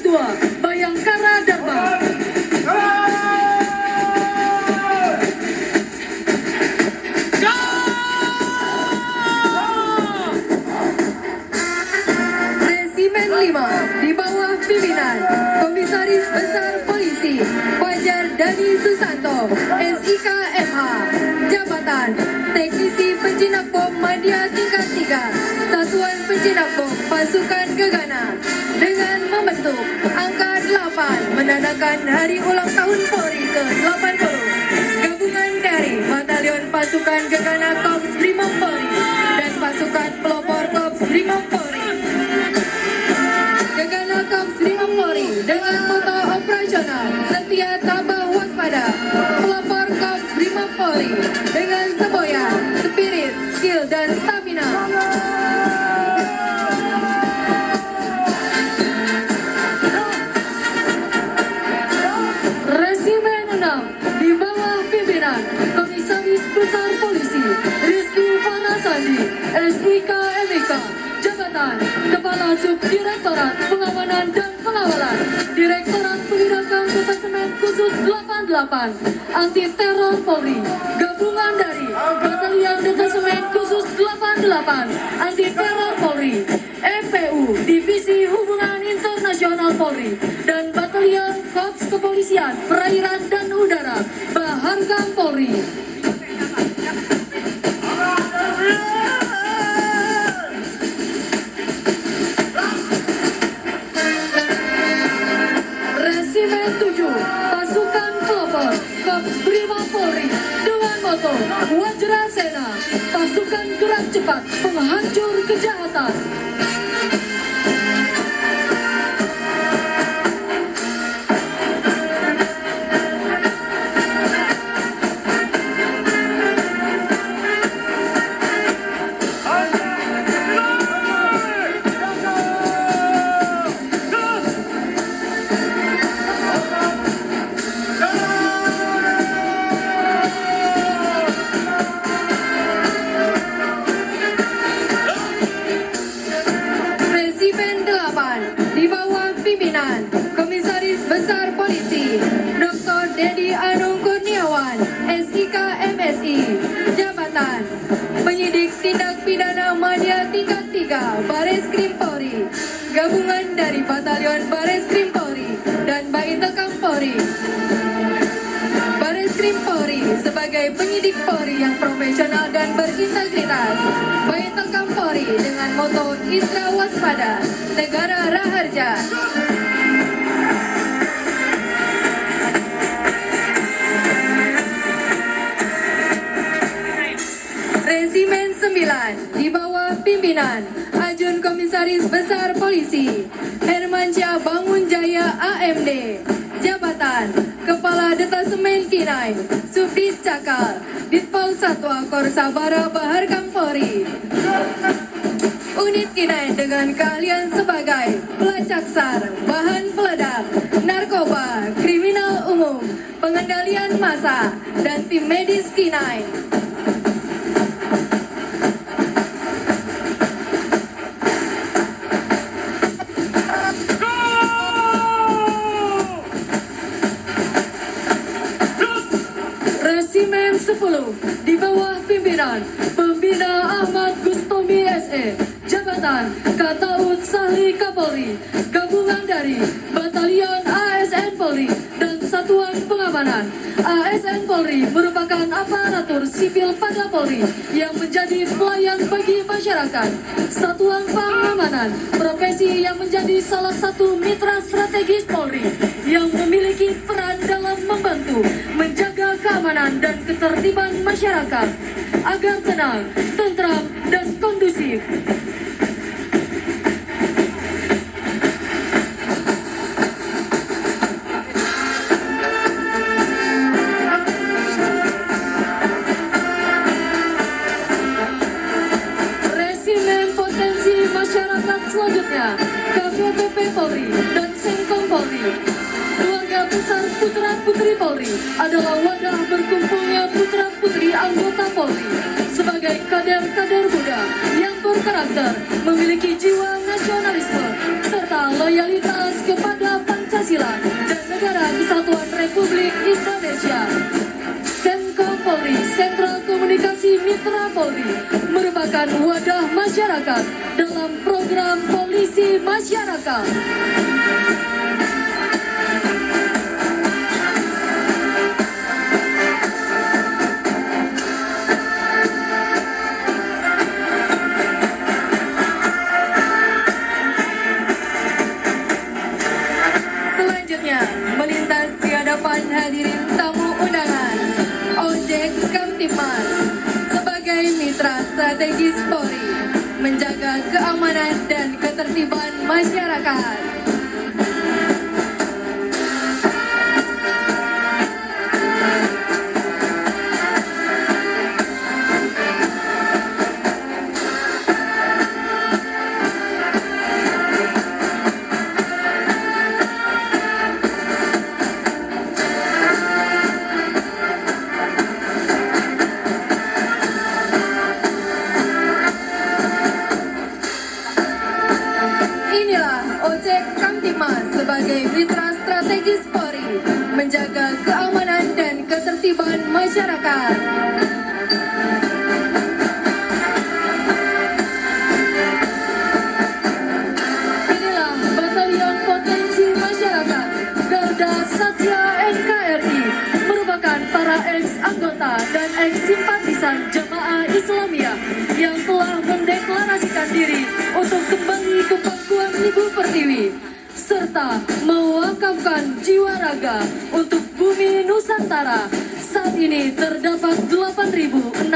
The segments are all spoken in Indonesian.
Ketua Bayangkara Dharma. Resimen 5 di bawah pimpinan Komisaris Besar Polisi Fajar Dani Susanto, SIK MH. Jabatan Teknisi Penjinak Bom Madya Tingkat 3, Satuan Penjinak Bom Pasukan Gegana, dengan membentuk angka 8 menandakan hari ulang tahun Polri ke-80. Gabungan dari Batalion Pasukan Gegana Korps Brimob Polri dan Pasukan Pelopor Korps Brimob Polri. Gegana Korps Brimob Polri dengan moto operasional setia tabah waspada. Pelopor Korps Brimob Polri dengan semboyan spirit, skill dan stamina. Resimen 6 di bawah pimpinan Komisaris Besar Polisi Rizky Vanasandi, SIK MIK. Jabatan Kepala Subdirektorat Pengamanan dan Pengawalan Direktorat Penindakan Detasemen Khusus 88 Anti Teror Polri, gabungan dari Batalion Detasemen Khusus 88 Anti Teror Polri, FPU Divisi Hubungan Internasional Polri, dan Batalion Korps Kepolisian Perairan dan Udara Bahargam Polri. Resimen 7 Pasukan Pelopor Korps Brimob Polri dengan moto Wajrasena, pasukan gerak cepat penghancur kejahatan. Di bawah pimpinan Komisaris Besar Polisi Dr. Dedi Anung Kurniawan, SIK MSI. Jabatan Penyidik Tindak Pidana Madya Tingkat 3 Bareskrim Polri, gabungan dari Batalion Bareskrim Polri dan Baitekam Polri. Bareskrim Polri sebagai penyidik Polri yang profesional dan berintegritas. Baitekam Polri dengan moto Isra Waspada, Negara Raharja. Resimen 9 di bawah pimpinan Ajun Komisaris Besar Polisi Hermansyah Bangun Jaya AMD. Jabatan Kepala Detasemen K9 Subdit Cakal, Ditpol Satwa Korsabara Bahargam Polri. Unit K9 dengan keahlian sebagai pelacak SAR, bahan peledak, narkoba, kriminal umum, pengendalian massa, dan tim medis K9. Resimen 10 di bawah pimpinan Pembina Ahmad Gustomi SE. Jabatan Kataut Sahli Kapolri, gabungan dari Batalion ASN Polri dan Satuan Pengamanan. ASN Polri merupakan aparatur sipil pada Polri yang menjadi pelayan bagi masyarakat. Satuan Pengamanan, profesi yang menjadi salah satu mitra strategis Polri yang memiliki peran dalam membantu menjaga keamanan dan ketertiban masyarakat agar tenang, tentram, dan kondusif. Resimen potensi masyarakat selanjutnya, KPPP Polri dan Semkom Polri. Keluarga besar putra-putri Polri adalah wadah berkumpulnya putra-putri anggota Polri sebagai kader-kader muda yang berkarakter, memiliki jiwa nasionalisme, serta loyalitas kepada Pancasila dan Negara Kesatuan Republik Indonesia. Senko Polri, Sentral Komunikasi Mitra Polri, merupakan wadah masyarakat dalam program Polisi Masyarakat. Selanjutnya, melintas di hadapan hadirin tamu undangan, Ojek Kamtibmas sebagai mitra strategis Polri, menjaga keamanan dan ketertiban masyarakat. Ojek Kamtibmas sebagai mitra strategis Polri, menjaga keamanan dan ketertiban masyarakat. Inilah Batalion Potensi Masyarakat Garda Satya NKRI, merupakan para ex-anggota dan ex-simpatisan Jamaah Islamiyah yang telah mendeklarasikan diri untuk kembali ke pangkuan Ibu Pertiwi, serta mewakafkan jiwa raga untuk bumi Nusantara. Saat ini terdapat 8.670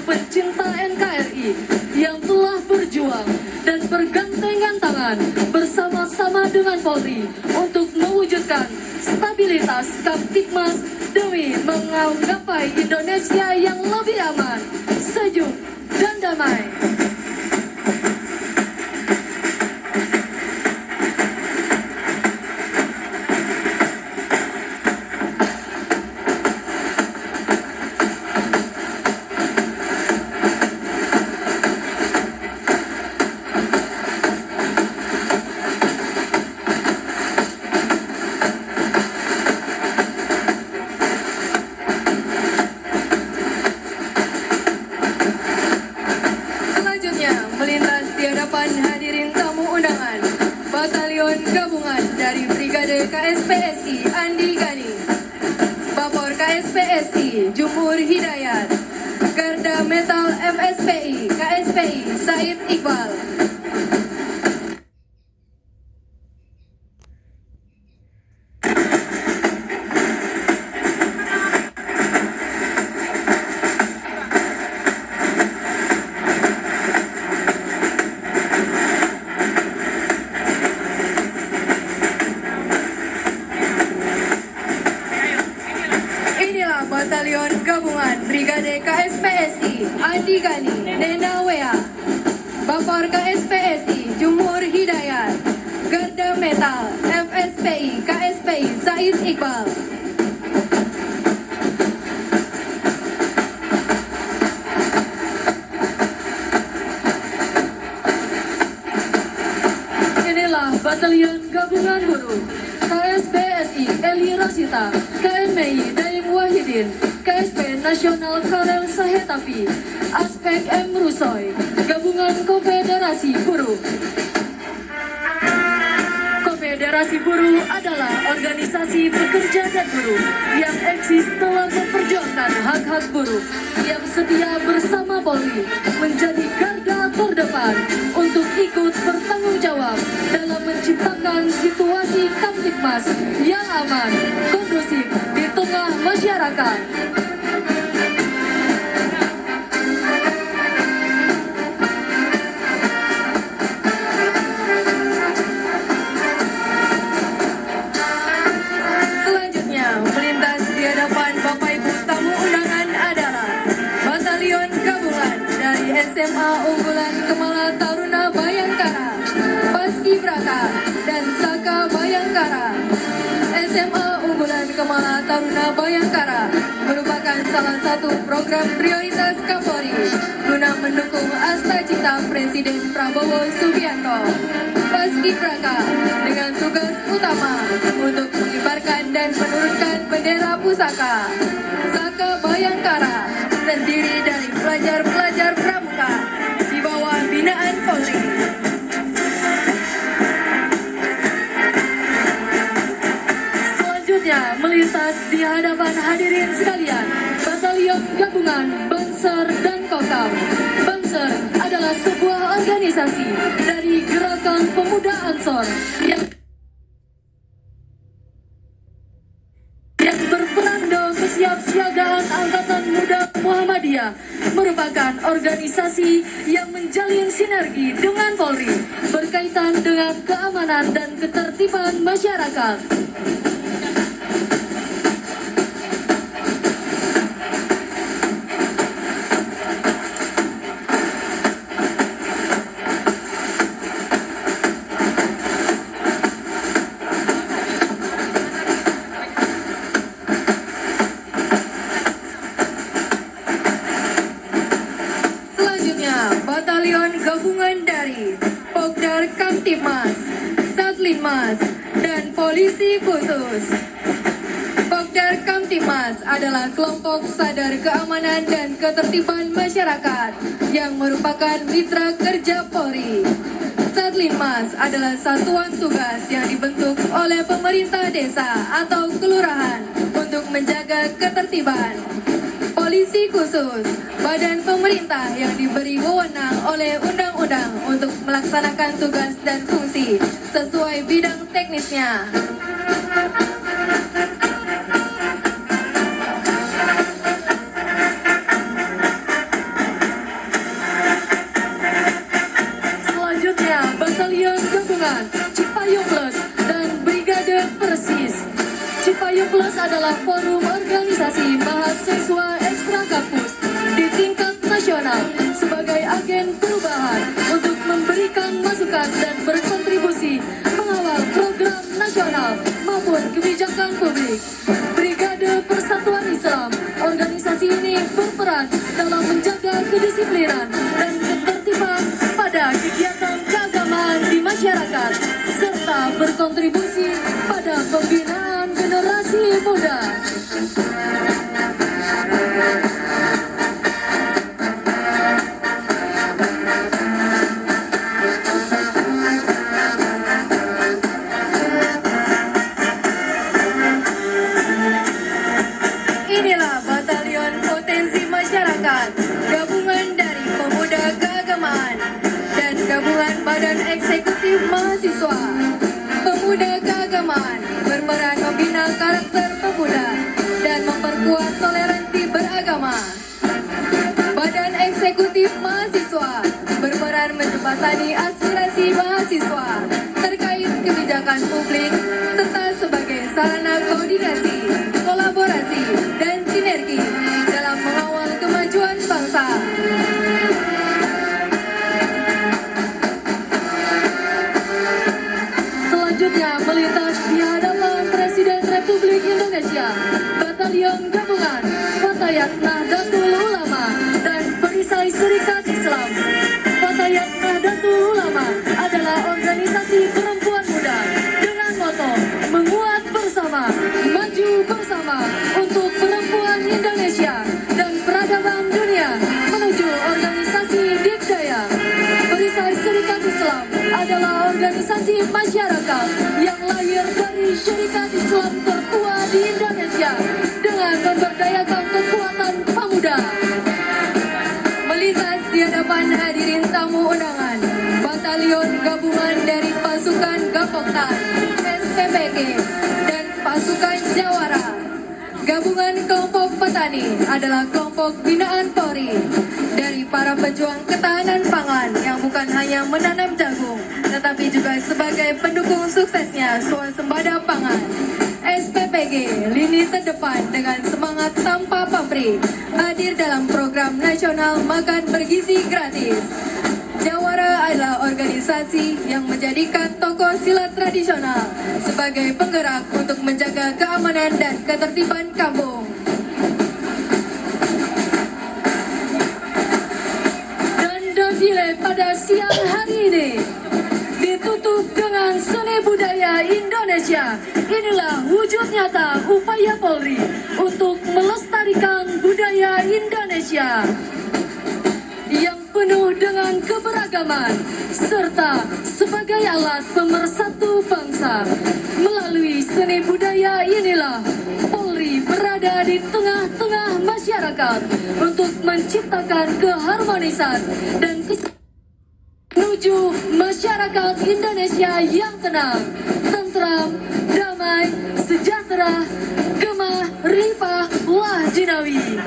pencinta NKRI yang telah berjuang dan bergandengan tangan bersama-sama dengan Polri untuk mewujudkan stabilitas Kamtibmas demi menggapai Indonesia yang lebih aman, sejuk, dan damai. Hadirin tamu undangan, Batalion Gabungan dari Brigade KSPSI Andi Gani, Bapor KSPSI Jumhur Hidayat, Garda Metal MSPI KSPI Said Iqbal. Batalion Gabungan Brigade KSPSI Andi Gani Nena Wea, Bapor KSPSI Jumhur Hidayat, Garda Metal FSPI KSPI Said Iqbal. Inilah Batalion Gabungan Buruh KSBSI Eli Rasita, KMI Daeng Wahidin, KSP Nasional Karel Sahetapi, Aspek M. Rusoy, Gabungan Konfederasi Buruh. Konfederasi Buruh adalah organisasi pekerja dan buruh yang eksis telah memperjuangkan hak-hak buruh, yang setia bersama Polri menjadi garda terdepan untuk ikut bertanggung jawab dalam menciptakan situasi Kamtibmas yang aman, kondusif di tengah masyarakat. Selanjutnya, melintas di hadapan Bapak Ibu tamu undangan adalah Batalion Gabungan dari SMA Unggulan Kemala Taruna Bayangkara, Paskibraka dan Saka Bayangkara. SMA Unggulan Kemala Taruna Bayangkara merupakan salah satu program prioritas Kapolri guna mendukung asta cita Presiden Prabowo Subianto. Paskibraka dengan tugas utama Saka. Saka Bayangkara terdiri dari pelajar-pelajar pramuka di bawah binaan Polri. Selanjutnya melintas di hadapan hadirin sekalian, Batalion Gabungan Banser dan Kokam. Banser adalah sebuah organisasi dari Gerakan Pemuda Ansor yang berperan dalam kesiapsiagaan Angkatan Muda Muhammadiyah, merupakan organisasi yang menjalin sinergi dengan Polri berkaitan dengan keamanan dan ketertiban masyarakat. Batalion Gabungan dari Pokdar Kamtibmas, Satlinmas, dan Polisi Khusus. Pokdar Kamtibmas adalah kelompok sadar keamanan dan ketertiban masyarakat yang merupakan mitra kerja Polri. Satlinmas adalah satuan tugas yang dibentuk oleh pemerintah desa atau kelurahan untuk menjaga ketertiban. Polisi Khusus, badan pemerintah yang diberi wewenang oleh undang-undang untuk melaksanakan tugas dan fungsi sesuai bidang teknisnya. Selanjutnya, Batalion Gabungan Cipayung Plus dan Brigade Persis. Cipayung Plus adalah forum organisasi mahasiswa ekstra kampus di tingkat nasional sebagai agen perubahan untuk memberikan masukan dan berkontribusi mengawal program nasional maupun kebijakan publik. Brigade Persatuan Islam, organisasi ini berperan dalam menjaga kedisiplinan dan ketertiban pada kegiatan keagamaan di masyarakat serta berkontribusi pada pembinaan generasi muda. Inilah Batalion Potensi Masyarakat, gabungan dari pemuda keagamaan dan gabungan Badan Eksekutif Mahasiswa. Pemuda keagamaan berperan membina karakter pemuda dan memperkuat toleransi beragama. Badan Eksekutif Mahasiswa berperan menjembatani aspirasi mahasiswa terkait kebijakan publik serta sebagai sarana koordinasi, kolaborasi, dan sinergi dalam mengawal kemajuan bangsa. Selanjutnya melintas di hadapan Presiden Republik Indonesia, Batalion Gabungan Fatayat Nahdlatul Ulama dan Perisai Serikat Islam. Fatayat Nahdlatul Ulama adalah organisasi perempuan muda dengan moto menguat bersama, maju bersama untuk perempuan Indonesia dan peradaban dunia menuju organisasi Dikdaya. Perisai Serikat Islam adalah organisasi masyarakat yang lahir dari syarikat Islam tertua di Indonesia dengan memberdayakan kekuatan pemuda. Melintas di hadapan hadirin tamu undangan, Batalion Gabungan dari Pasukan Gapoktan, SPPG, dan Pasukan Jawara. Gabungan kelompok petani adalah kelompok binaan Polri dari para pejuang ketahanan pangan yang bukan hanya menanam jagung, tetapi juga sebagai pendukung suksesnya swasembada pangan. SPPG, lini terdepan dengan semangat tanpa pamrih, hadir dalam program nasional makan bergizi gratis. Jawara adalah organisasi yang menjadikan tokoh silat tradisional sebagai penggerak untuk menjaga keamanan dan ketertiban kampung. Dan defile pada siang hari ini ditutup Tutup dengan seni budaya Indonesia. Inilah wujud nyata upaya Polri untuk melestarikan budaya Indonesia yang penuh dengan keberagaman serta sebagai alat pemersatu bangsa. Melalui seni budaya inilah Polri berada di tengah-tengah masyarakat untuk menciptakan keharmonisan dan menuju masyarakat Indonesia yang tenang, tentram, damai, sejahtera, gemah, ripah, lah jinawi.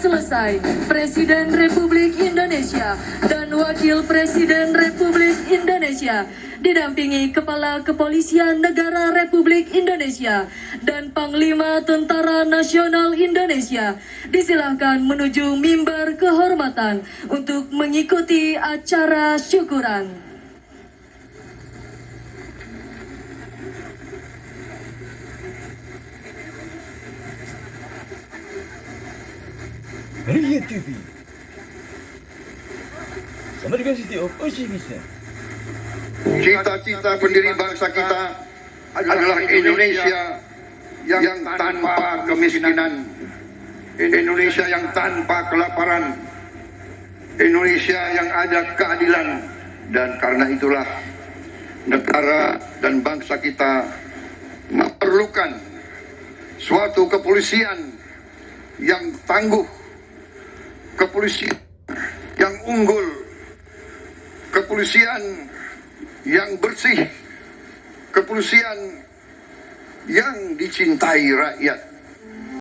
Selesai, Presiden Republik Indonesia dan Wakil Presiden Republik Indonesia didampingi Kepala Kepolisian Negara Republik Indonesia dan Panglima Tentara Nasional Indonesia disilahkan menuju mimbar kehormatan untuk mengikuti acara syukuran. Ria TV sama dengan City of Oceanisa. Cita-cita pendiri bangsa kita adalah Indonesia yang tanpa kemiskinan, Indonesia yang tanpa kelaparan, Indonesia yang ada keadilan. Dan karena itulah negara dan bangsa kita memerlukan suatu kepolisian yang tangguh, kepolisian yang unggul, kepolisian yang bersih, kepolisian yang dicintai rakyat.